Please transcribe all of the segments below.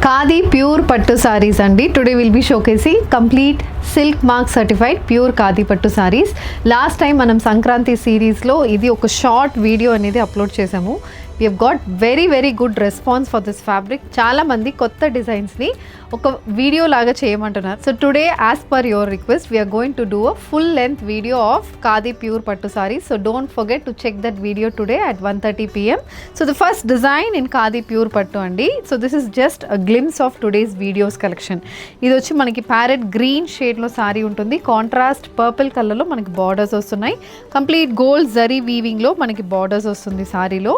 Khadi pure pattu sarees andi. Today we'll be showcasing complete silk mark certified pure Khadi pattu sarees. Last time manam Sankranti series lo idi oka short video anedi upload chesamu. We have got very good response for this fabric. Chala mandi kotta designs ni oka video laga cheyamantunnaru. So today, as per your request, we are going to do a full length video of Khadi pure pattu sarees. So don't forget to check that video today at 1:30 p.m. So the first design in Khadi pure pattu andi. So this is just a glimpse of today's videos collection. Idi vachi manaki parrot green shade lo saree untundi. Contrast purple color lo manaki borders vastunnai. Complete gold zari weaving lo manaki borders vastundi saree lo.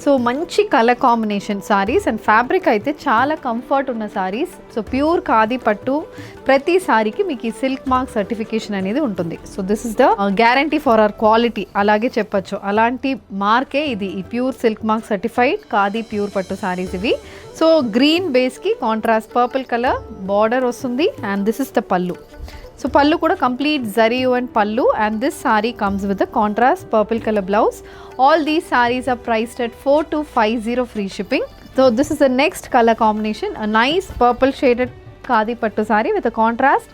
So మంచి colour combination sarees and fabric అయితే చాలా comfort ఉన్న saris. So pure khadi పట్టు ప్రతి సారీకి మీకు ఈ silk mark certification అనేది ఉంటుంది. So this is the guarantee for our quality అలాగే చెప్పచ్చు. అలాంటి మార్కే ఇది, ఈ pure silk mark certified khadi pure పట్టు సారీస్ ఇవి. సో గ్రీన్ బేస్కి కాంట్రాస్ట్ పర్పుల్ కలర్ బార్డర్ వస్తుంది and this is the pallu. So pallu kuda complete zari and pallu, and this saree comes with a contrast purple color blouse. All these sarees are priced at 4250 free shipping. So this is the next color combination, a nice purple shaded khadi pattu saree with a contrast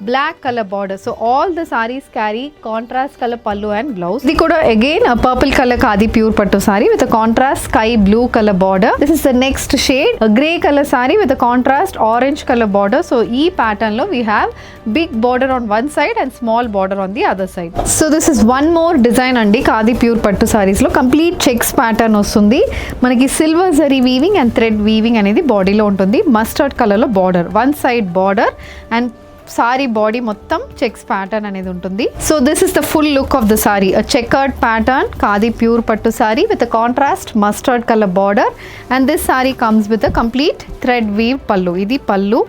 black color border. So all the sarees carry contrast color pallu and blouse. This kuda again a purple color khadi pure pattu saree with a contrast sky blue color border. This is the next shade, a grey color saree with a contrast orange color border. So ee pattern lo we have big border on one side and small border on the other side. So this is one more design andi khadi pure pattu sarees lo complete checks pattern ostundi. Manaki silver zari weaving and thread weaving anedi body lo untundi. Mustard color lo border, one side border and saree body మొత్తం checks pattern అనేది ఉంటుంది. So this is the full look of the saree, a checkered pattern khadi pure పట్టు saree with a contrast mustard colour border and this saree comes with a complete thread weave pallu. ఇది పల్లు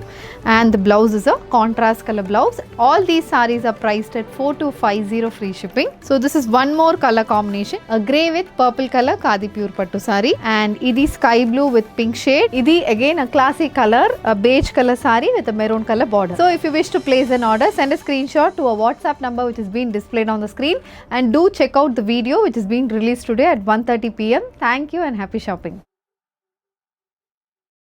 and the blouse is a contrast color blouse. All these sarees are priced at 4250 free shipping. So this is one more color combination, a grey with purple color khadi pure pattu saree, and idi sky blue with pink shade. Idi again a classic color, a beige color saree with a maroon color border. So if you wish to place an order, send a screenshot to a WhatsApp number which is being displayed on the screen, and do check out the video which is being released today at 1:30 p.m. Thank you and happy shopping.